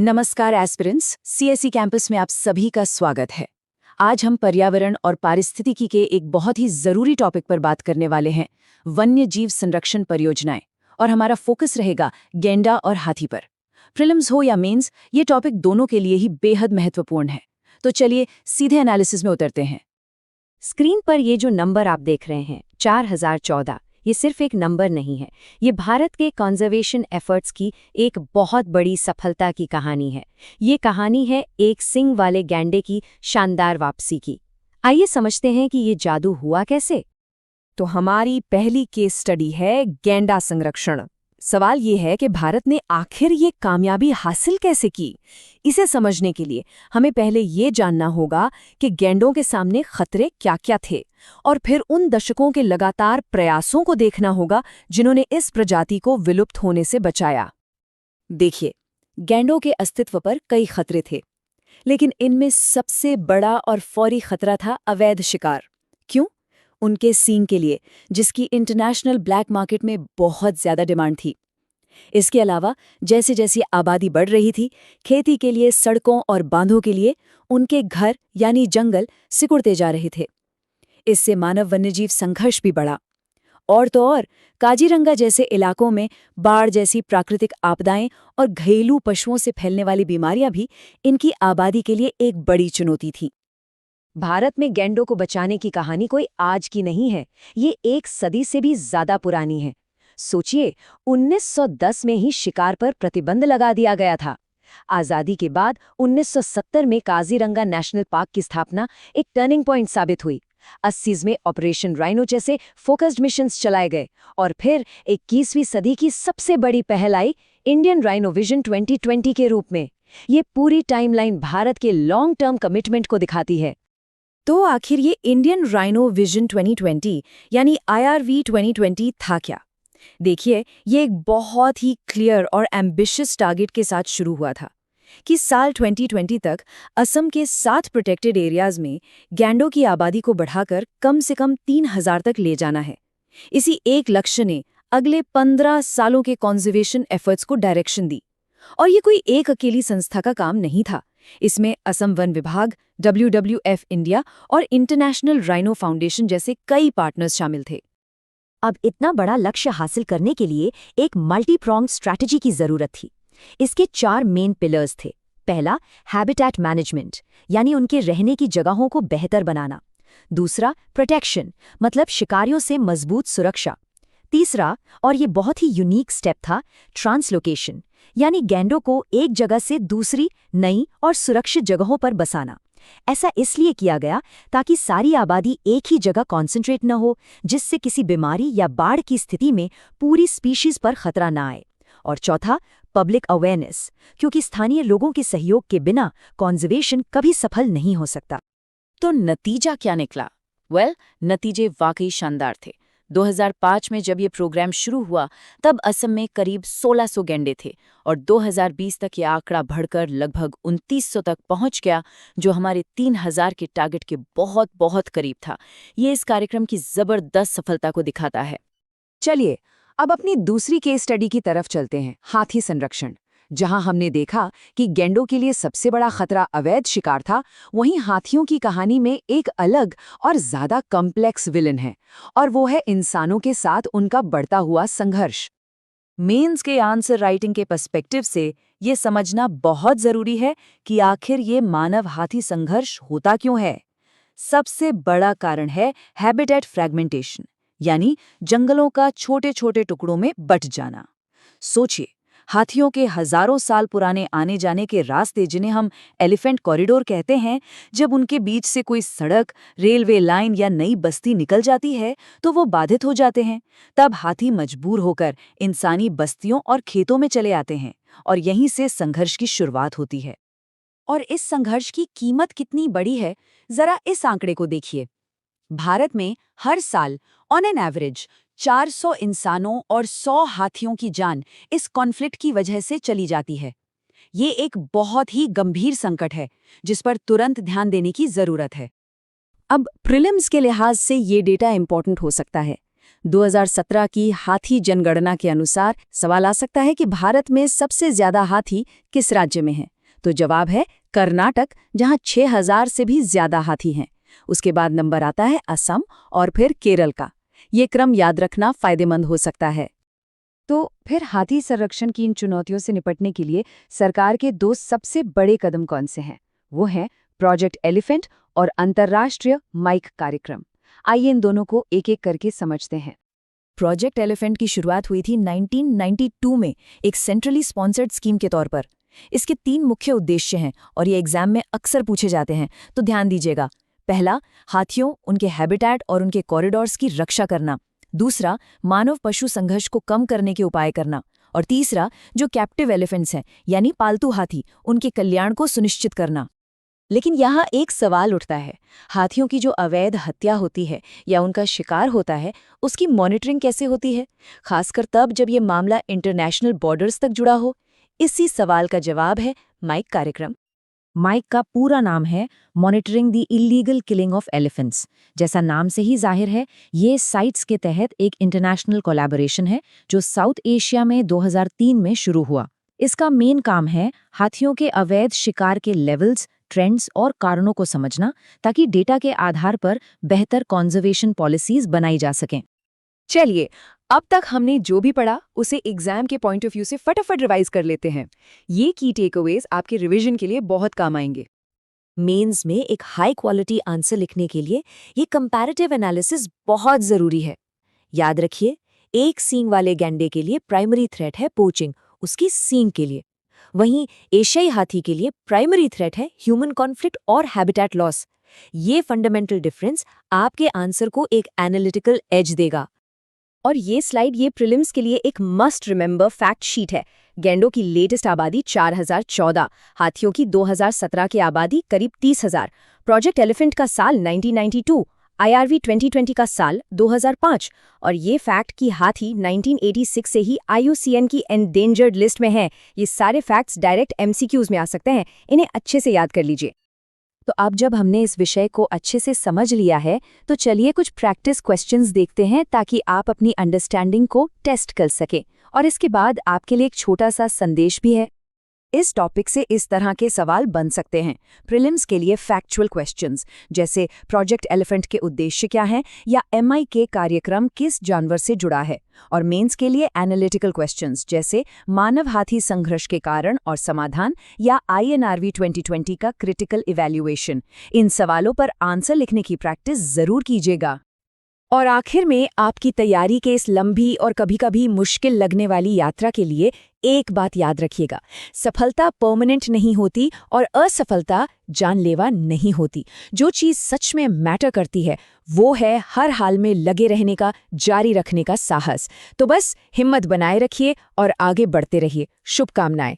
नमस्कार aspirants, CSE campus में आप सभी का स्वागत है। आज हम पर्यावरण और पारिस्थितिकी के एक बहुत ही जरूरी टॉपिक पर बात करने वाले हैं, वन्य जीव संरक्षण परियोजनाएं। और हमारा फोकस रहेगा गैंडा और हाथी पर। प्रीलिम्स हो या मेंस, ये टॉपिक दोनों के लिए ही बेहद महत्वपूर्ण है। तो चलिए सीधे एनालिसिस में उतरते हैं। स्क्रीन पर ये जो नंबर आप देख रहे हैं 4014, ये सिर्फ एक नंबर नहीं है। ये भारत के कंजर्वेशन एफर्ट्स की एक बहुत बड़ी सफलता की कहानी है। ये कहानी है एक सींग वाले गैंडे की शानदार वापसी की। आइए समझते हैं कि ये जादू हुआ कैसे। तो हमारी पहली केस स्टडी है गैंडा संरक्षण। सवाल ये है कि भारत ने आखिर ये कामयाबी हासिल कैसे की। इसे समझने के लिए हमें पहले ये जानना होगा कि गैंडों के सामने खतरे क्या-क्या थे, और फिर उन दशकों के लगातार प्रयासों को देखना होगा जिन्होंने इस प्रजाति को विलुप्त होने से बचाया। देखिए, गैंडों के अस्तित्व पर कई खतरे थे, लेकिन इनमें सबसे बड़ा और फौरी खतरा था अवैध शिकार। क्यों? उनके सींग के लिए, जिसकी इंटरनेशनल ब्लैक मार्केट में बहुत ज्यादा डिमांड थी। इसके अलावा जैसे जैसे आबादी बढ़ रही थी, खेती के लिए सड़कों और बांधों के लिए उनके घर यानी जंगल सिकुड़ते जा रहे थे। इससे मानव वन्यजीव संघर्ष भी बढ़ा। और तो और, काजीरंगा जैसे इलाकों में बाढ़ जैसी प्राकृतिक आपदाएं और घरेलू पशुओं से फैलने वाली बीमारियां भी इनकी आबादी के लिए एक बड़ी चुनौती थी। भारत में गैंडों को बचाने की कहानी कोई आज की नहीं है, ये एक सदी से भी ज्यादा पुरानी है। सोचिए, 1910 में ही शिकार पर प्रतिबंध लगा दिया गया था। आजादी के बाद 1970 में काजीरंगा नेशनल पार्क की स्थापना एक टर्निंग पॉइंट साबित हुई। 80s में ऑपरेशन राइनो जैसे फोकस्ड मिशंस चलाए गए, और फिर 21वीं सदी की सबसे बड़ी पहल आई, इंडियन राइनो विजन 2020 के रूप में। ये पूरी टाइमलाइन भारत के लॉन्ग टर्म कमिटमेंट को दिखाती है। तो आखिर ये इंडियन राइनो विजन 2020 यानी IRV 2020 था क्या? देखिए, ये एक बहुत ही क्लियर और एम्बिशियस टारगेट के साथ शुरू हुआ था कि साल 2020 तक असम के 7 प्रोटेक्टेड एरियाज में गैंडों की आबादी को बढ़ाकर कम से कम 3000 तक ले जाना है। इसी एक लक्ष्य ने अगले 15 सालों के कंजर्वेशन एफर्ट्स को डायरेक्शन दी। और ये कोई एक अकेली संस्था का काम नहीं था। इसमें असम वन विभाग, WWF इंडिया और इंटरनेशनल राइनो फाउंडेशन जैसे कई पार्टनर्स शामिल थे। अब इतना बड़ा लक्ष्य हासिल करने के लिए एक मल्टी प्रोंग्ड स्ट्रैटेजी की जरूरत थी। इसके 4 मेन पिलर्स थे। पहला, हैबिटेट मैनेजमेंट, यानी उनके रहने की जगहों को बेहतर बनाना। दूसरा, प्रोटेक्शन, मतलब शिकारियों से मजबूत सुरक्षा। तीसरा, और ये बहुत ही यूनिक स्टेप था, ट्रांसलोकेशन, यानी गैंडों को एक जगह से दूसरी नई और सुरक्षित जगहों पर बसाना। ऐसा इसलिए किया गया ताकि सारी आबादी एक ही जगह कॉन्सेंट्रेट न हो, जिससे किसी बीमारी या बाढ़ की स्थिति में पूरी स्पीशीज पर खतरा न आए। और चौथा, पब्लिक अवेयरनेस, क्योंकि स्थानीय लोगों के सहयोग के बिना कॉन्जर्वेशन कभी सफल नहीं हो सकता। तो नतीजा क्या निकला? नतीजे वाकई शानदार थे। 2005 में जब ये प्रोग्राम शुरू हुआ, तब असम में करीब 1600 गैंडे थे, और 2020 तक ये आंकड़ा बढ़कर लगभग 2900 तक पहुंच गया, जो हमारे 3000 के टारगेट के बहुत बहुत करीब था। ये इस कार्यक्रम की जबरदस्त सफलता को दिखाता है। चलिए, अब अपनी दूसरी केस स्टडी की तरफ चलते हैं, हाथी संरक्षण। जहां हमने देखा कि गैंडों के लिए सबसे बड़ा खतरा अवैध शिकार था, वहीं हाथियों की कहानी में एक अलग और ज्यादा कॉम्प्लेक्स विलन है, और वो है इंसानों के साथ उनका बढ़ता हुआ संघर्ष। मेंस के आंसर राइटिंग के पर्सपेक्टिव से ये समझना बहुत जरूरी है कि आखिर ये मानव हाथी संघर्ष होता क्यों है। सबसे बड़ा कारण है हैबिटेट फ्रैगमेंटेशन, यानी जंगलों का छोटे छोटे टुकड़ों में बंट जाना। सोचिए, हाथियों के हजारों साल पुराने आने जाने के रास्ते, जिन्हें हम एलिफेंट कॉरिडोर कहते हैं, जब उनके बीच से कोई सड़क, रेलवे लाइन या नई बस्ती निकल जाती है तो वो बाधित हो जाते हैं। तब हाथी मजबूर होकर इंसानी बस्तियों और खेतों में चले आते हैं, और यहीं से संघर्ष की शुरुआत होती है। और इस संघर्ष की कीमत कितनी बड़ी है, जरा इस आंकड़े को देखिए। भारत में हर साल ऑन एन एवरेज 400 इंसानों और 100 हाथियों की जान इस कॉन्फ्लिक्ट की वजह से चली जाती है। ये एक बहुत ही गंभीर संकट है, जिस पर तुरंत ध्यान देने की जरूरत है। अब प्रीलिम्स के लिहाज से ये डेटा इंपॉर्टेंट हो सकता है। 2017 की हाथी जनगणना के अनुसार सवाल आ सकता है कि भारत में सबसे ज्यादा हाथी किस राज्य में हैं? तो जवाब है कर्नाटक, जहां 6000 से भी ज्यादा हाथी हैं। उसके बाद नंबर आता है असम और फिर केरल का। ये क्रम याद रखना फायदेमंद हो सकता है। तो फिर हाथी संरक्षण की इन चुनौतियों से निपटने के लिए सरकार के 2 सबसे बड़े कदम कौन से हैं? वो हैं प्रोजेक्ट एलिफेंट और अंतर्राष्ट्रीय माइक कार्यक्रम। आइए इन दोनों को एक-एक करके समझते हैं। प्रोजेक्ट एलिफेंट की शुरुआत हुई थी 1992 में एक सेंट्रली स्पॉन्सर्ड स्कीम के तौर पर। इसके 3 मुख्य उद्देश्य हैं और ये एग्जाम में अक्सर पूछे जाते हैं, तो ध्यान दीजिएगा। पहला, हाथियों, उनके हैबिटेट और उनके कॉरिडोर्स की रक्षा करना। दूसरा, मानव पशु संघर्ष को कम करने के उपाय करना। और तीसरा, जो कैप्टिव एलिफेंट्स हैं यानी पालतू हाथी, उनके कल्याण को सुनिश्चित करना। लेकिन यहाँ एक सवाल उठता है, हाथियों की जो अवैध हत्या होती है या उनका शिकार होता है, उसकी मॉनिटरिंग कैसे होती है, खासकर तब जब ये मामला इंटरनेशनल बॉर्डर्स तक जुड़ा हो? इसी सवाल का जवाब है माइक कार्यक्रम। माइक का पूरा नाम है monitoring the illegal killing of elephants. जैसा नाम से ही जाहिर है, ये साइट्स के तहत एक इंटरनेशनल कोलैबोरेशन है जो साउथ एशिया में 2003 में शुरू हुआ। इसका मेन काम है हाथियों के अवैध शिकार के लेवल्स, ट्रेंड्स और कारणों को समझना, ताकि डेटा के आधार पर बेहतर कॉन्जर्वेशन पॉलिसीज बनाई जा सकें। चलिए, अब तक हमने जो भी पढ़ा उसे एग्जाम के पॉइंट ऑफ व्यू से फटाफट रिवाइज कर लेते हैं। ये की टेकअवेज आपके रिवीजन के लिए बहुत काम आएंगे। मेंस में एक हाई क्वालिटी आंसर लिखने के लिए ये कंपैरेटिव एनालिसिस बहुत जरूरी है। याद रखिए, एक सींग वाले गैंडे के लिए प्राइमरी थ्रेट है पोचिंग, उसकी सींग के लिए। वहीं एशियाई हाथी के लिए प्राइमरी थ्रेट है ह्यूमन कॉन्फ्लिक्ट और हैबिटेट लॉस। ये फंडामेंटल डिफरेंस आपके आंसर को एक एनालिटिकल एज देगा। और ये स्लाइड ये प्रीलिम्स के लिए एक मस्ट रिमेंबर फैक्ट शीट है। गैंडों की लेटेस्ट आबादी 4014, हाथियों की 2017 की आबादी करीब 30,000, प्रोजेक्ट एलिफेंट का साल 1992, IRV 2020 का साल 2005, और ये फैक्ट कि हाथी 1986 से ही IUCN की एंडेंजर्ड लिस्ट में है। ये सारे फैक्ट्स डायरेक्ट MCQs में आ सकते हैं, इन्हें अच्छे से याद कर लीजिए। तो अब जब हमने इस विषय को अच्छे से समझ लिया है, तो चलिए कुछ प्रैक्टिस क्वेश्चंस देखते हैं ताकि आप अपनी अंडरस्टैंडिंग को टेस्ट कर सकें। और इसके बाद आपके लिए एक छोटा सा संदेश भी है। इस टॉपिक से इस तरह के सवाल बन सकते हैं। प्रीलिम्स के लिए फैक्चुअल क्वेश्चंस, जैसे प्रोजेक्ट एलिफेंट के उद्देश्य क्या हैं या MIK कार्यक्रम किस जानवर से जुड़ा है। और मेंस के लिए एनालिटिकल क्वेश्चंस, जैसे मानव हाथी संघर्ष के कारण और समाधान या INRV 2020 का क्रिटिकल इवैल्यूएशन। इन सवालों पर आंसर लिखने की प्रैक्टिस जरूर कीजिएगा। और आखिर में आपकी तैयारी के इस लंबी और कभी-कभी मुश्किल लगने वाली यात्रा के लिए एक बात याद रखिएगा, सफलता परमानेंट नहीं होती और असफलता जानलेवा नहीं होती। जो चीज़ सच में मैटर करती है वो है हर हाल में लगे रहने का, जारी रखने का साहस। तो बस हिम्मत बनाए रखिए और आगे बढ़ते रहिए। शुभकामनाएं।